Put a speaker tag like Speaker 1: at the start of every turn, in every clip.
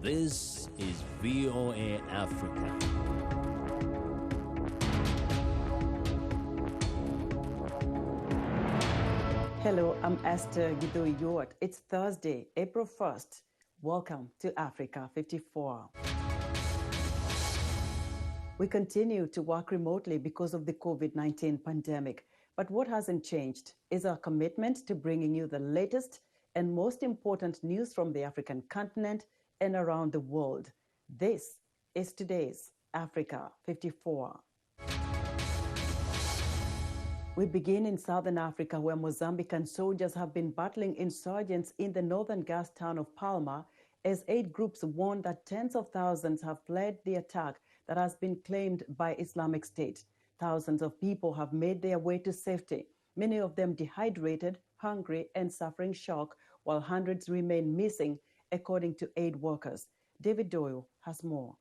Speaker 1: This is VOA Africa.
Speaker 2: Hello, I'm Esther Githui-Ewart. It's Thursday, April 1st. Welcome to Africa 54. We continue to work remotely because of the COVID-19 pandemic. But what hasn't changed is our commitment to bringing you the latest and most important news from the African continent and around the world. This is today's Africa 54. We begin in southern Africa, where Mozambican soldiers have been battling insurgents in the northern gas town of Palma, as aid groups warn that tens of thousands have fled the attack that has been claimed by Islamic State. Thousands of people have made their way to safety, many of them dehydrated, hungry, and suffering shock, while hundreds remain missing, according to aid workers. David Doyle has more.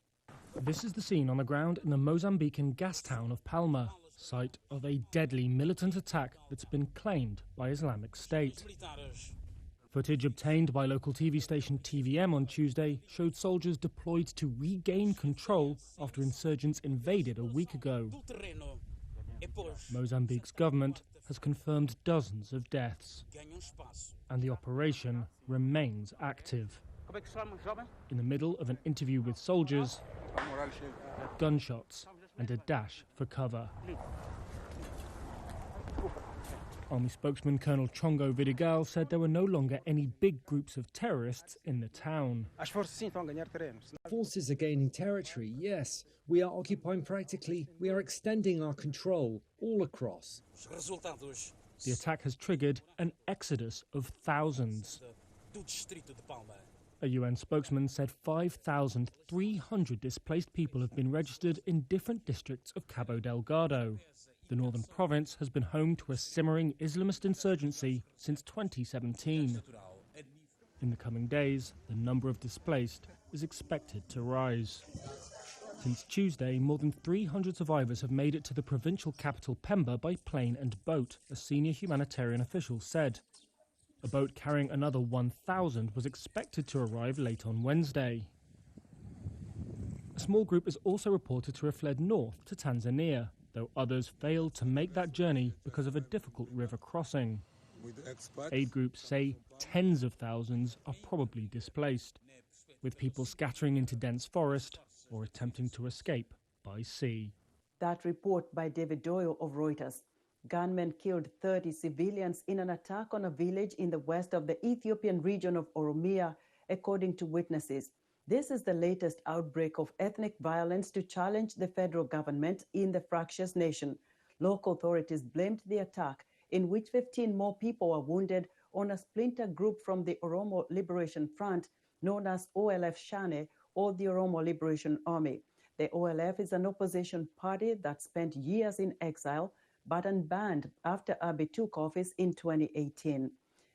Speaker 3: This is the scene on the ground in the Mozambican gas town of Palma, site of a deadly militant attack that's been claimed by Islamic State. Footage obtained by local TV station TVM on Tuesday showed soldiers deployed to regain control after insurgents invaded a week ago. Mozambique's government has confirmed dozens of deaths, and the operation remains active. In the middle of an interview with soldiers, gunshots and a dash for cover. Army spokesman Colonel Chongo Vidigal said there were no longer any big groups of terrorists in the town.
Speaker 4: Forces are gaining territory, yes. We are occupying we are extending our control all across.
Speaker 3: The attack has triggered an exodus of thousands. A UN spokesman said 5,300 displaced people have been registered in different districts of Cabo Delgado. The northern province has been home to a simmering Islamist insurgency since 2017. In the coming days, the number of displaced is expected to rise. Since Tuesday, more than 300 survivors have made it to the provincial capital Pemba by plane and boat, a senior humanitarian official said. A boat carrying another 1,000 was expected to arrive late on Wednesday. A small group is also reported to have fled north to Tanzania, though others failed to make that journey because of a difficult river crossing. Aid groups say tens of thousands are probably displaced, with people scattering into dense forest or attempting to escape by sea.
Speaker 2: That report by David Doyle of Reuters. Gunmen killed 30 civilians in an attack on a village in the west of the Ethiopian region of Oromiya, according to witnesses. This is the latest outbreak of ethnic violence to challenge the federal government in the fractious nation. Local authorities blamed the attack, in which 15 more people were wounded, on a splinter group from the Oromo Liberation Front, known as OLF Shane, or the Oromo Liberation Army. The OLF is an opposition party that spent years in exile, but unbanned after Abiy took office in 2018.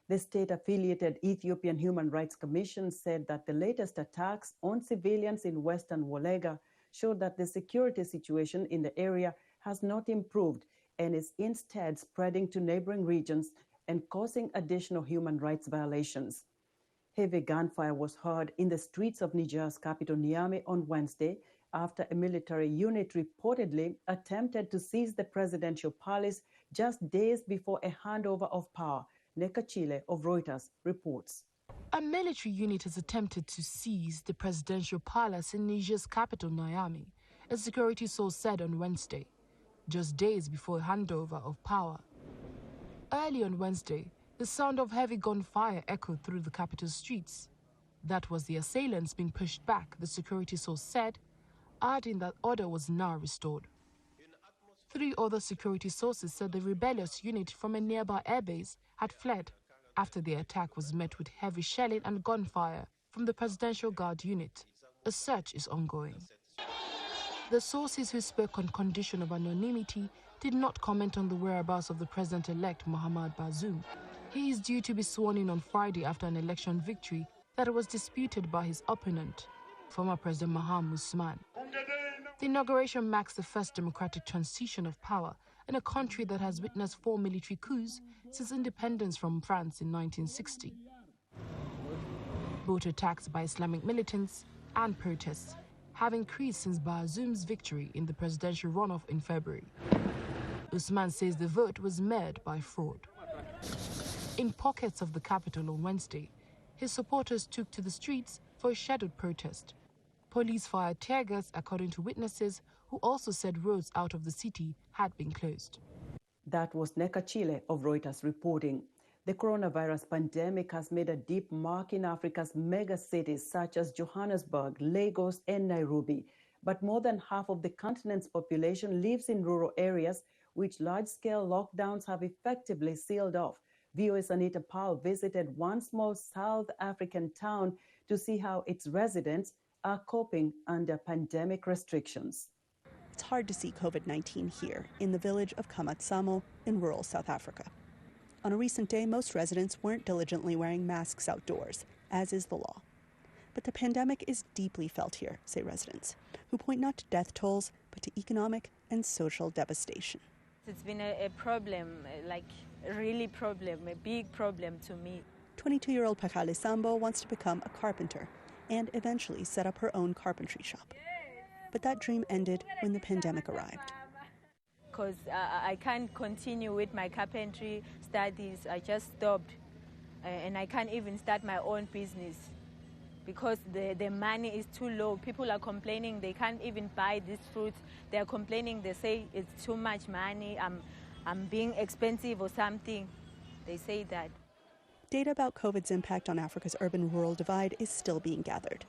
Speaker 2: The state-affiliated Ethiopian Human Rights Commission said that the latest attacks on civilians in western Wolega showed that the security situation in the area has not improved and is instead spreading to neighboring regions and causing additional human rights violations. Heavy gunfire was heard in the streets of Niger's capital Niamey on Wednesday after a military unit reportedly attempted to seize the presidential palace just days before a handover of power. Nekachile of Reuters reports.
Speaker 5: A military unit has attempted to seize the presidential palace in Niger's capital, Niamey, a security source said on Wednesday, just days before a handover of power. Early on Wednesday, the sound of heavy gunfire echoed through the capital's streets. That was the assailants being pushed back, the security source said, adding that order was now restored. 3 other security sources said the rebellious unit from a nearby airbase had fled after the attack was met with heavy shelling and gunfire from the Presidential Guard unit. A search is ongoing. The sources who spoke on condition of anonymity did not comment on the whereabouts of the president-elect Mohamed Bazoum. He is due to be sworn in on Friday after an election victory that was disputed by his opponent, former President Mohamed Usman. The inauguration marks the first democratic transition of power in a country that has witnessed 4 military coups since independence from France in 1960. Both attacks by Islamic militants and protests have increased since Bazoum's victory in the presidential runoff in February. Usman says the vote was marred by fraud. In pockets of the capital on Wednesday, his supporters took to the streets for a scheduled protest. Police fired tear gas, according to witnesses, who also said roads out of the city had been closed.
Speaker 2: That was Neka Chile of Reuters reporting. The coronavirus pandemic has made a deep mark in Africa's megacities such as Johannesburg, Lagos, and Nairobi. But more than half of the continent's population lives in rural areas, which large-scale lockdowns have effectively sealed off. VOA's Anita Powell visited one small South African town to see how its residents are coping under pandemic restrictions.
Speaker 6: It's hard to see COVID-19 here in the village of Kamatsamo in rural South Africa. On a recent day, most residents weren't diligently wearing masks outdoors, as is the law. But the pandemic is deeply felt here, say residents, who point not to death tolls, but to economic and social devastation.
Speaker 7: It's been a problem, like a really problem, a big problem to me.
Speaker 6: 22-year-old Pakale Sambo wants to become a carpenter and eventually set up her own carpentry shop. But that dream ended when the pandemic arrived.
Speaker 7: Because I can't continue with my carpentry studies. I just stopped. And I can't even start my own business because the money is too low. People are complaining they can't even buy these fruits. They are complaining, they say it's too much money, I'm being expensive or something. They say that.
Speaker 6: Data about COVID's impact on Africa's urban-rural divide is still being gathered.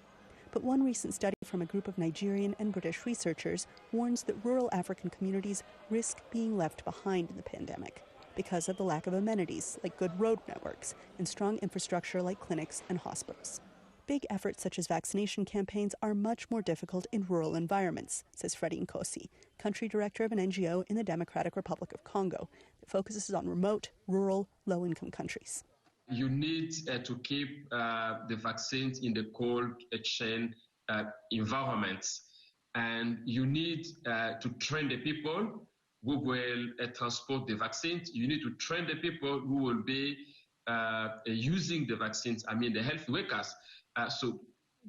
Speaker 6: But one recent study from a group of Nigerian and British researchers warns that rural African communities risk being left behind in the pandemic because of the lack of amenities like good road networks and strong infrastructure like clinics and hospitals. Big efforts such as vaccination campaigns are much more difficult in rural environments, says Freddie Nkosi, country director of an NGO in the Democratic Republic of Congo that focuses on remote, rural, low-income countries.
Speaker 8: You need to keep the vaccines in the cold chain environments. And you need to train the people who will transport the vaccines. You need to train the people who will be using the vaccines, the health workers. So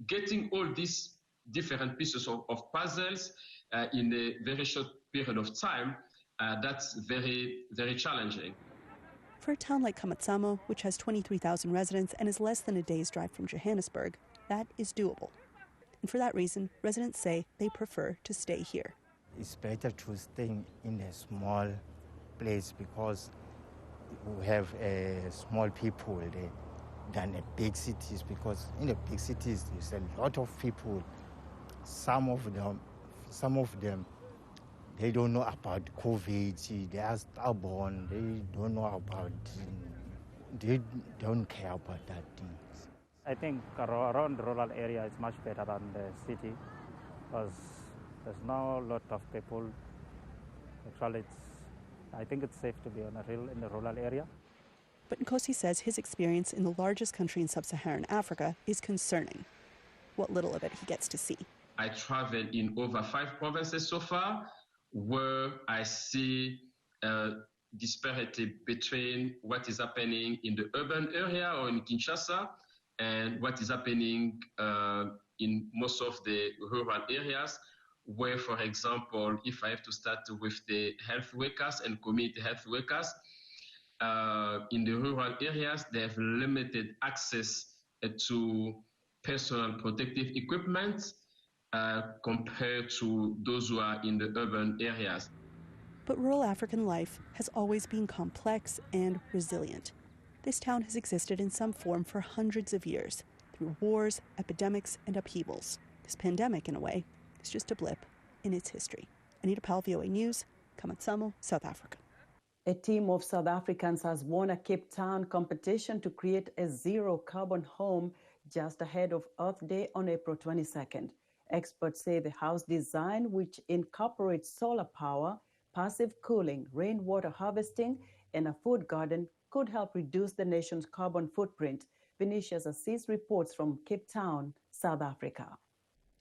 Speaker 8: getting all these different pieces of puzzles in a very short period of time, that's very, very challenging.
Speaker 6: For a town like Kamatsamo, which has 23,000 residents and is less than a day's drive from Johannesburg, that is doable. And for that reason, residents say they prefer to stay here.
Speaker 9: It's better to stay in a small place because we have small people there than the big cities, because in the big cities there's a lot of people. Some of them they don't know about COVID, they are stubborn, they don't care about that things.
Speaker 10: I think around the rural area is much better than the city because there's not a lot of people. Actually, I think it's safe to be in the rural area.
Speaker 6: But Nkosi says his experience in the largest country in sub-Saharan Africa is concerning, what little of it he gets to see.
Speaker 8: I traveled in over 5 provinces so far, where I see disparity between what is happening in the urban area or in Kinshasa and what is happening in most of the rural areas, where, for example, if I have to start with the health workers and community health workers, in the rural areas, they have limited access to personal protective equipment compared to those who are in the urban areas.
Speaker 6: But rural African life has always been complex and resilient. This town has existed in some form for hundreds of years, through wars, epidemics, and upheavals. This pandemic, in a way, is just a blip in its history. Anita Powell, VOA News, Kamatsamo, South Africa.
Speaker 2: A team of South Africans has won a Cape Town competition to create a zero-carbon home just ahead of Earth Day on April 22nd. Experts say the house design, which incorporates solar power, passive cooling, rainwater harvesting, and a food garden, could help reduce the nation's carbon footprint. Vinicius Assis reports from Cape Town, South Africa.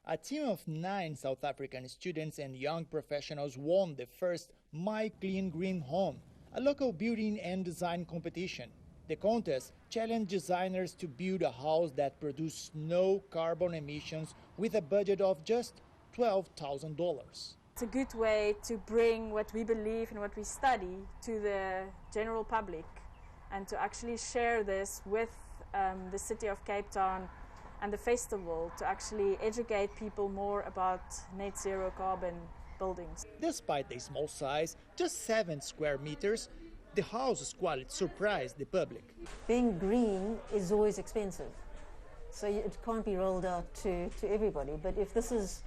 Speaker 11: A team of 9 South African students and young professionals won the first My Clean Green Home, a local building and design competition. The contest challenged designers to build a house that produced no carbon emissions with a budget of just $12,000.
Speaker 12: It's a good way to bring what we believe and what we study to the general public and to actually share this with the city of Cape Town and the festival to actually educate people more about net zero carbon buildings.
Speaker 11: Despite the small size, just 7 square meters, the house's quality surprised the public.
Speaker 13: Being green is always expensive, so it can't be rolled out to everybody. But if this is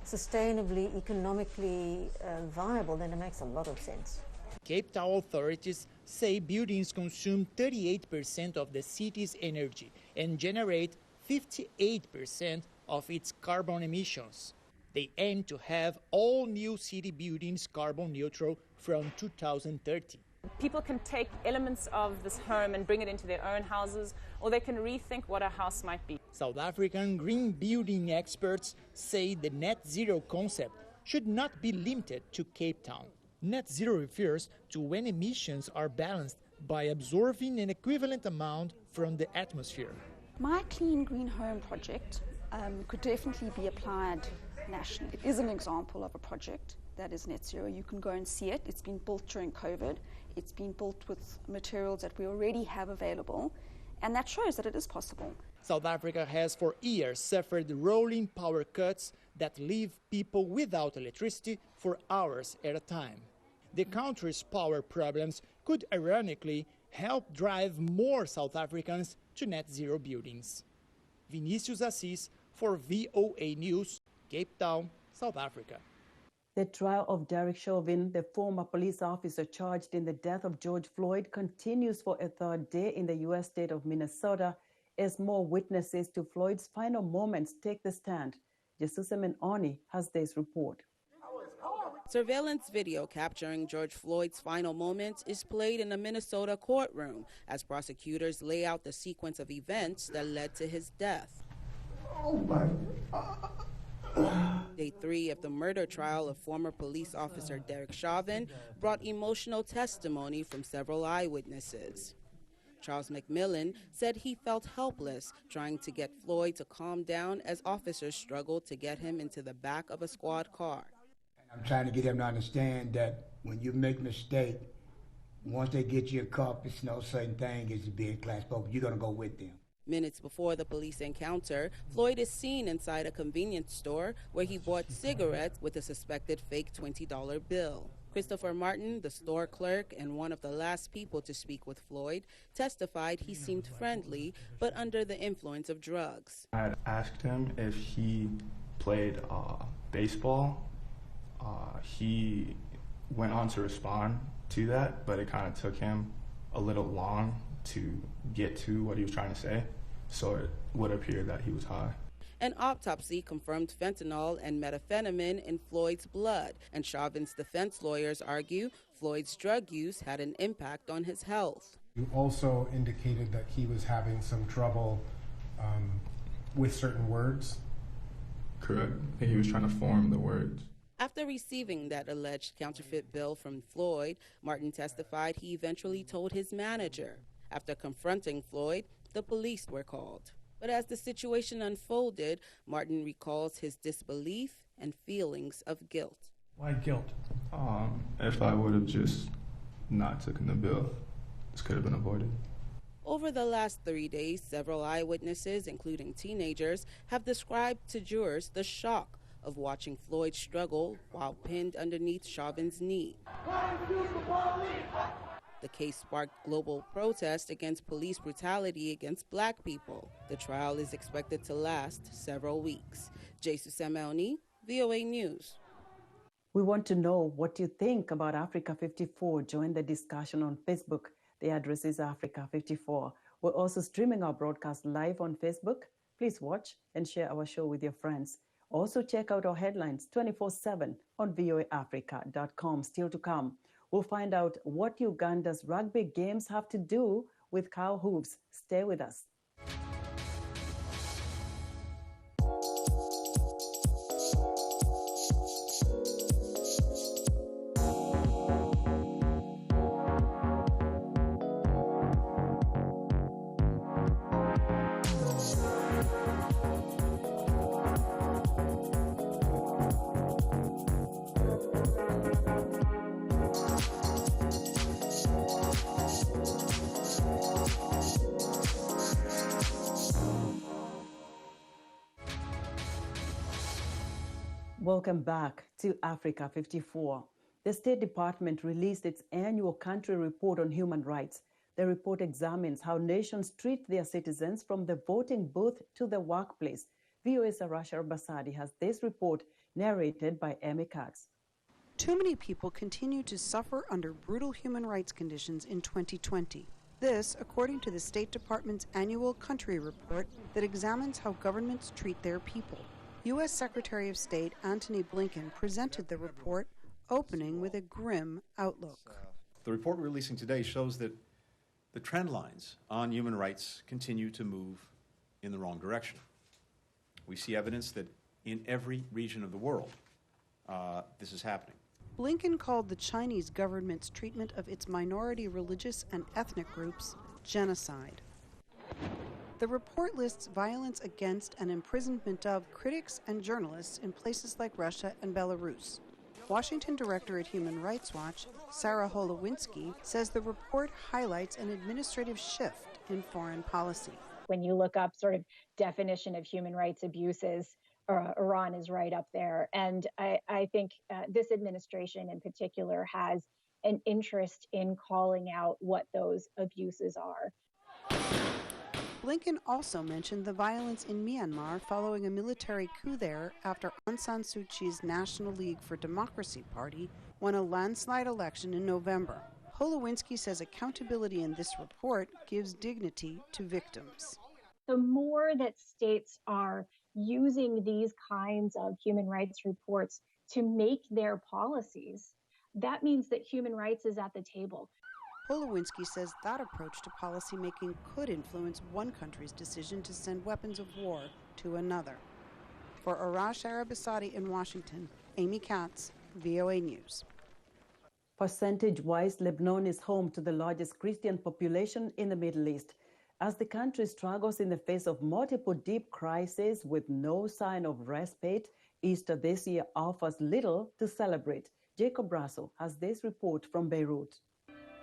Speaker 13: sustainably, economically viable, then it makes a lot of sense.
Speaker 11: Cape Town authorities say buildings consume 38% of the city's energy and generate 58% of its carbon emissions. They aim to have all new city buildings carbon neutral from 2030.
Speaker 14: People can take elements of this home and bring it into their own houses, or they can rethink what a house might be.
Speaker 11: South African green building experts say the net zero concept should not be limited to Cape Town. Net zero refers to when emissions are balanced by absorbing an equivalent amount from the atmosphere.
Speaker 15: My Clean Green Home project could definitely be applied nationally. It is an example of a project that is net zero. You can go and see it. It's been built during COVID. It's been built with materials that we already have available, and that shows that it is possible.
Speaker 11: South Africa has for years suffered rolling power cuts that leave people without electricity for hours at a time. The country's power problems could ironically help drive more South Africans to net zero buildings. Vinicius Assis for VOA News, Cape Town, South Africa.
Speaker 2: The trial of Derek Chauvin, the former police officer charged in the death of George Floyd, continues for a third day in the U.S. state of Minnesota as more witnesses to Floyd's final moments take the stand. Jesusemen Oni has this report.
Speaker 16: Surveillance video capturing George Floyd's final moments is played in a Minnesota courtroom as prosecutors lay out the sequence of events that led to his death.
Speaker 17: Oh my God.
Speaker 16: Day 3 of the murder trial of former police officer Derek Chauvin brought emotional testimony from several eyewitnesses. Charles McMillian said he felt helpless trying to get Floyd to calm down as officers struggled to get him into the back of a squad car.
Speaker 17: I'm trying to get him to understand that when you make a mistake, once they get you a cup, it's no certain thing as being class spoken. You're going to go with them.
Speaker 16: Minutes before the police encounter, Floyd is seen inside a convenience store where he bought cigarettes with a suspected fake $20 bill. Christopher Martin, the store clerk and one of the last people to speak with Floyd, testified he seemed friendly but under the influence of drugs.
Speaker 18: I had asked him if he played baseball. He went on to respond to that, but it kind of took him a little long to get to what he was trying to say, so it would appear that he was high.
Speaker 16: An autopsy confirmed fentanyl and methamphetamine in Floyd's blood, and Chauvin's defense lawyers argue Floyd's drug use had an impact on his health.
Speaker 19: You also indicated that he was having some trouble with certain words.
Speaker 18: Correct. He was trying to form the words.
Speaker 16: After receiving that alleged counterfeit bill from Floyd, Martin testified he eventually told his manager. After confronting Floyd, the police were called. But as the situation unfolded, Martin recalls his disbelief and feelings of guilt.
Speaker 19: Why guilt?
Speaker 18: If I would have just not taken the bill, this could have been avoided.
Speaker 16: Over the last 3 days, several eyewitnesses, including teenagers, have described to jurors the shock of watching Floyd struggle while pinned underneath Chauvin's knee. The case sparked global protest against police brutality against black people. The trial is expected to last several weeks. Jesusemen Oni, VOA News.
Speaker 2: We want to know what you think about Africa 54. Join the discussion on Facebook. The address is Africa 54. We're also streaming our broadcast live on Facebook. Please watch and share our show with your friends. Also check out our headlines 24/7 on voaafrica.com. Still to come, we'll find out what Uganda's rugby games have to do with cow hooves. Stay with us. Welcome back to Africa 54. The State Department released its annual country report on human rights. The report examines how nations treat their citizens from the voting booth to the workplace. VOA's Arashar Basadi has this report narrated by Emmy Cox.
Speaker 20: Too many people continue to suffer under brutal human rights conditions in 2020. This, according to the State Department's annual country report that examines how governments treat their people. U.S. Secretary of State Antony Blinken presented the report, opening with a grim outlook.
Speaker 21: The report we're releasing today shows that the trend lines on human rights continue to move in the wrong direction. We see evidence that in every region of the world, this is happening.
Speaker 20: Blinken called the Chinese government's treatment of its minority religious and ethnic groups genocide. The report lists violence against and imprisonment of critics and journalists in places like Russia and Belarus. Washington Director at Human Rights Watch, Sarah Holewinski, says the report highlights an administrative shift in foreign policy.
Speaker 22: When you look up sort of definition of human rights abuses, Iran is right up there. And I think this administration in particular has an interest in calling out what those abuses are.
Speaker 20: Blinken also mentioned the violence in Myanmar following a military coup there after Aung San Suu Kyi's National League for Democracy party won a landslide election in November. Holewinski says accountability in this report gives dignity to victims.
Speaker 22: The more that states are using these kinds of human rights reports to make their policies, that means that human rights is at the table.
Speaker 20: Holewinski says that approach to policymaking could influence one country's decision to send weapons of war to another. For Arash Arabasadi in Washington, Amy Katz, VOA News.
Speaker 2: Percentage-wise, Lebanon is home to the largest Christian population in the Middle East. As the country struggles in the face of multiple deep crises with no sign of respite, Easter this year offers little to celebrate. Jacob Russell has this report from Beirut.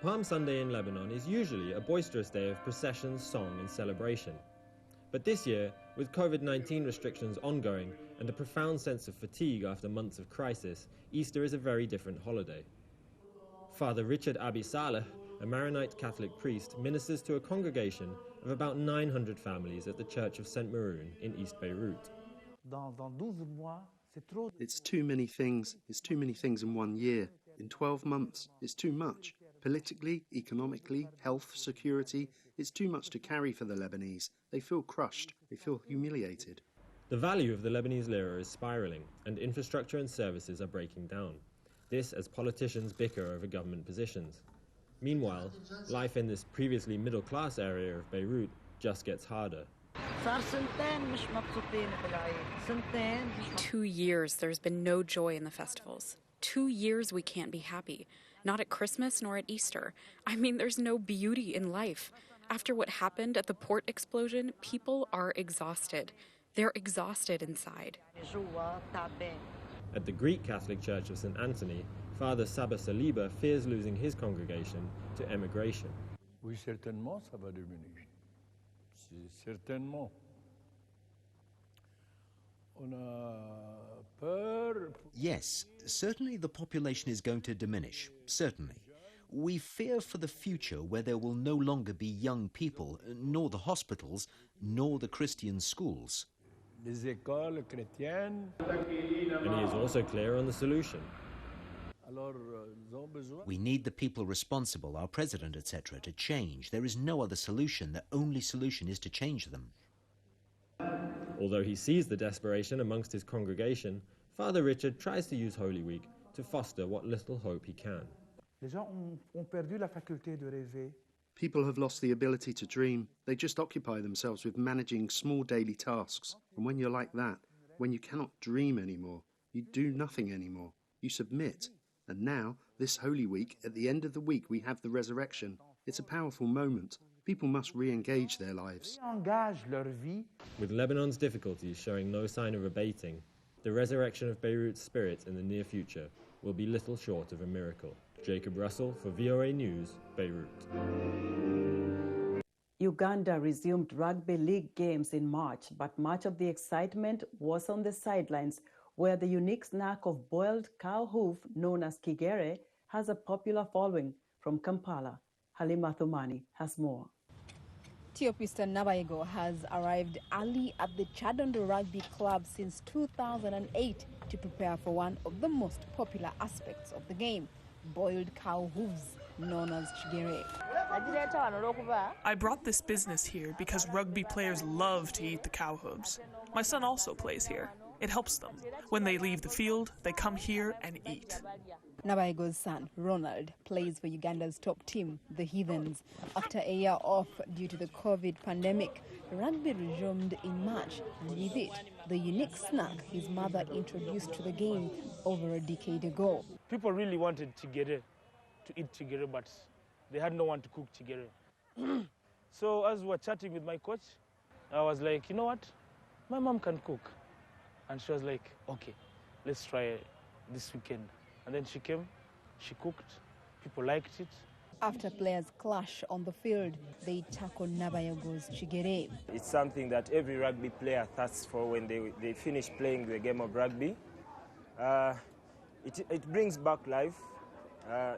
Speaker 23: Palm Sunday in Lebanon is usually a boisterous day of processions, song and celebration. But this year, with COVID-19 restrictions ongoing and a profound sense of fatigue after months of crisis, Easter is a very different holiday. Father Richard Abi Saleh, a Maronite Catholic priest, ministers to a congregation of about 900 families at the Church of St. Maroon in East Beirut.
Speaker 24: It's too many things. It's too many things in 1 year. In 12 months, it's too much. Politically, economically, health, security, it's too much to carry for the Lebanese. They feel crushed. They feel humiliated.
Speaker 23: The value of the Lebanese lira is spiralling, and infrastructure and services are breaking down. This as politicians bicker over government positions. Meanwhile, life in this previously middle-class area of Beirut just gets harder.
Speaker 25: 2 years there's been no joy in the festivals. 2 years we can't be happy. Not at Christmas nor at Easter. I mean, there's no beauty in life. After what happened at the port explosion, people are exhausted. They're exhausted inside.
Speaker 23: At the Greek Catholic Church of St. Anthony, Father Esther Saliba fears losing his congregation to emigration.
Speaker 26: Oui, certainement, ça va diminuer. Certainement.
Speaker 27: Yes, certainly the population is going to diminish, certainly. We fear for the future where there will no longer be young people, nor the hospitals, nor the Christian schools.
Speaker 23: And he is also clear on the solution.
Speaker 27: We need the people responsible, our president, etc., to change. There is no other solution. The only solution is to change them.
Speaker 23: Although he sees the desperation amongst his congregation, Father Richard tries to use Holy Week to foster what little hope he can.
Speaker 24: People have lost the ability to dream. They just occupy themselves with managing small daily tasks. And when you're like that, when you cannot dream anymore, you do nothing anymore. You submit. And now, this Holy Week, at the end of the week, we have the resurrection. It's a powerful moment. People must re-engage their lives.
Speaker 23: With Lebanon's difficulties showing no sign of abating, the resurrection of Beirut's spirit in the near future will be little short of a miracle. Jacob Russell for VOA News, Beirut.
Speaker 2: Uganda resumed rugby league games in March, but much of the excitement was on the sidelines. where the unique snack of boiled cow hoof known as kigere has a popular following. From Kampala, Halima Thumani has more.
Speaker 1: Theopista Nabayego has arrived early at the Chadondo Rugby Club since 2008 to prepare for one of the most popular aspects of the game, boiled cow hooves, known as chigere.
Speaker 3: I brought this business here because rugby players love to eat the cow hooves. My son also plays here. It helps them. When they leave the field, they come here and eat.
Speaker 1: Nabayego's son, Ronald, plays for Uganda's top team, the Heathens. After a year off due to the COVID pandemic, rugby resumed in March, and with it, the unique snack his mother introduced to the game over a decade ago.
Speaker 4: People really wanted chigere, to eat chigere, but they had no one to cook chigere. So as we were chatting with my coach, I was like, you know what? My mom can cook. And she was like, okay, let's try this weekend. And then she came, she cooked, people liked it.
Speaker 1: After players clash on the field, they tackle Nabayego's chigere.
Speaker 4: It's something that every rugby player thirsts for when they finish playing the game of rugby. It brings back life.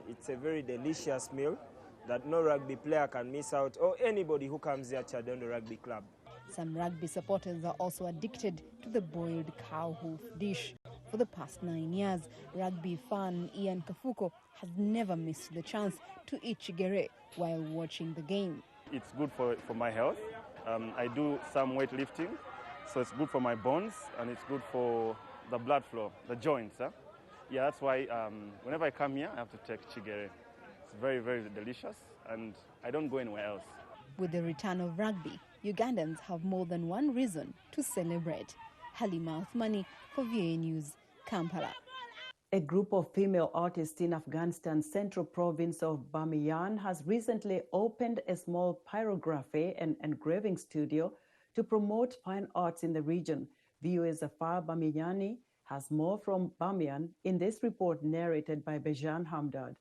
Speaker 4: It's a very delicious meal that no rugby player can miss out, or anybody who comes here at Chadondo Rugby Club.
Speaker 1: Some rugby supporters are also addicted to the boiled cow hoof dish. For the past 9 years, rugby fan Ian Kafuko has never missed the chance to eat chigere while watching the game.
Speaker 5: It's good for my health. I do some weightlifting, so it's good for my bones and it's good for the blood flow, the joints. Yeah, that's why whenever I come here, I have to take chigere. It's very, very delicious and I don't go anywhere else.
Speaker 1: With the return of rugby, Ugandans have more than one reason to celebrate. Halima Othmani for VOA News, Kampala.
Speaker 2: A group of female artists in Afghanistan's central province of Bamiyan has recently opened a small pyrography and engraving studio to promote fine arts in the region. VOA Zafar Bamiyani has more from Bamiyan in this report narrated by Bejan Hamdad.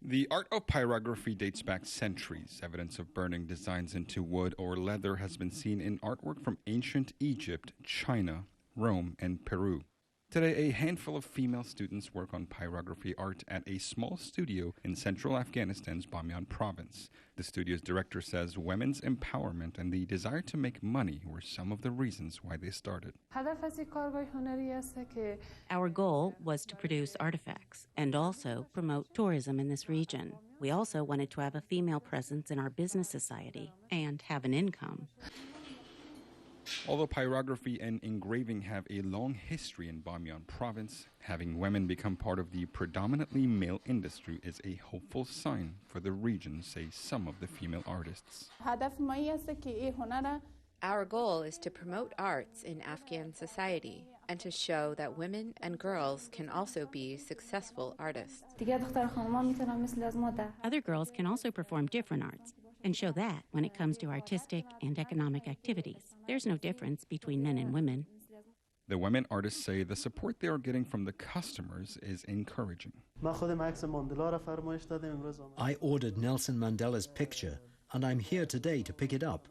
Speaker 7: The art of pyrography dates back centuries. Evidence of burning designs into wood or leather has been seen in artwork from ancient Egypt, China, Rome, and Peru. Today, a handful of female students work on pyrography art at a small studio in central Afghanistan's Bamiyan province. The studio's director says women's empowerment and the desire to make money were some of the reasons why they started.
Speaker 9: Our goal was to produce artifacts and also promote tourism in this region. We also wanted to have a female presence in our business society and have an income.
Speaker 7: Although pyrography and engraving have a long history in Bamiyan province, having women become part of the predominantly male industry is a hopeful sign for the region, say some of the female artists.
Speaker 10: Our goal is to promote arts in Afghan society and to show that women and girls can also be successful artists.
Speaker 9: Other girls can also perform different arts and show that when it comes to artistic and economic activities, there's no difference between men and women.
Speaker 7: The women artists say the support they are getting from the customers is encouraging.
Speaker 28: I ordered Nelson Mandela's picture, and I'm here today to pick it up.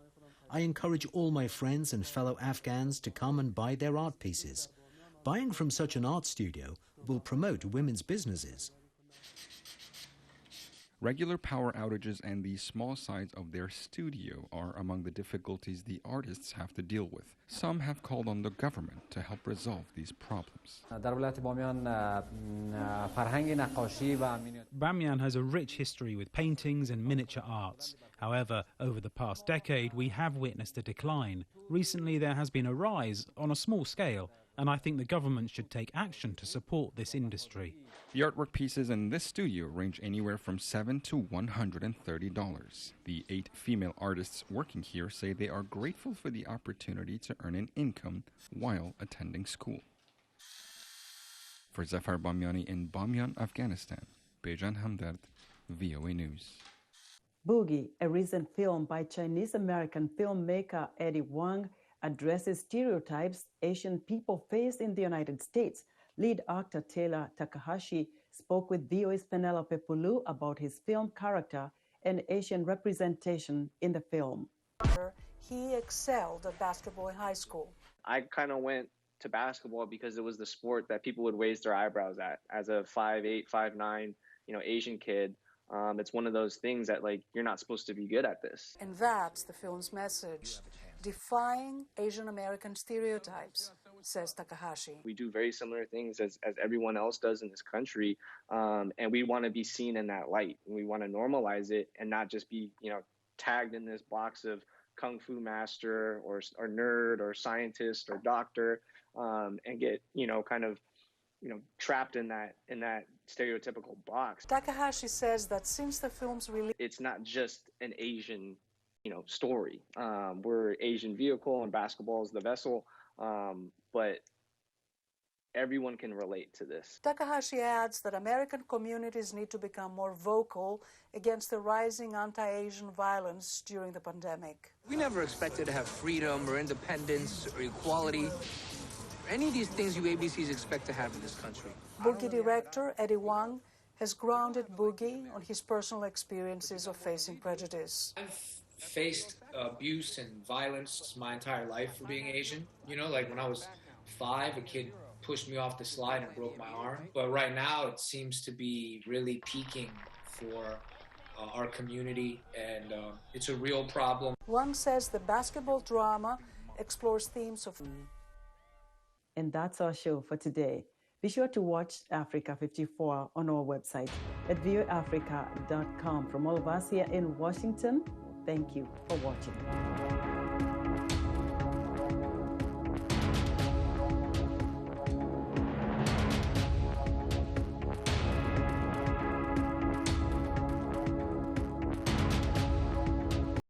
Speaker 28: I encourage all my friends and fellow Afghans to come and buy their art pieces. Buying from such an art studio will promote women's businesses.
Speaker 7: Regular power outages and the small size of their studio are among the difficulties the artists have to deal with. Some have called on the government to help resolve these problems.
Speaker 29: Bamiyan has a rich history with paintings and miniature arts. However, over the past decade, we have witnessed a decline. Recently, there has been a rise on a small scale, and I think the government should take action to support this industry.
Speaker 7: The artwork pieces in this studio range anywhere from $7 to $130. The 8 female artists working here say they are grateful for the opportunity to earn an income while attending school. For Zafar Bamiyani in Bamiyan, Afghanistan, Bejan Hamdard, VOA News.
Speaker 2: Boogie, a recent film by Chinese-American filmmaker Eddie Wang, addresses stereotypes Asian people face in the United States. Lead actor Taylor Takahashi spoke with VOA's Penelope Pulu about his film character and Asian representation in the film.
Speaker 30: He excelled at Basketball in high school.
Speaker 31: I kind of went
Speaker 6: to basketball because it was the sport that people would raise their eyebrows at. As a 5'8", 5'9", Asian kid, it's one of those things that, like, you're not supposed to be good at this.
Speaker 8: And that's the film's message, defying Asian American stereotypes, says Takahashi.
Speaker 6: We do very similar things as everyone else does in this country, and we want to be seen in that light. And we want to normalize it and not just be, tagged in this box of kung fu master or nerd or scientist or doctor, and get, trapped in that stereotypical box.
Speaker 8: Takahashi says that since the film's release,
Speaker 6: it's not just an Asian, story. We're Asian vehicle and basketball is the vessel, but everyone can relate to this.
Speaker 8: Takahashi adds that American communities need to become more vocal against the rising anti-Asian violence during the pandemic.
Speaker 11: We never expected to have freedom or independence or equality. Any of these things you ABCs expect to have in this country.
Speaker 8: BOOGIE director Eddie Wang has grounded BOOGIE on his personal experiences of facing prejudice.
Speaker 12: I've faced abuse and violence my entire life for being Asian. Like when I was 5, a kid pushed me off the slide and broke my arm. But right now it seems to be really peaking for our community, and it's a real problem.
Speaker 8: Wang says the basketball drama explores themes of...
Speaker 2: And that's our show for today. Be sure to watch Africa 54 on our website at viewafrica.com. From all of us here in Washington, thank you for watching.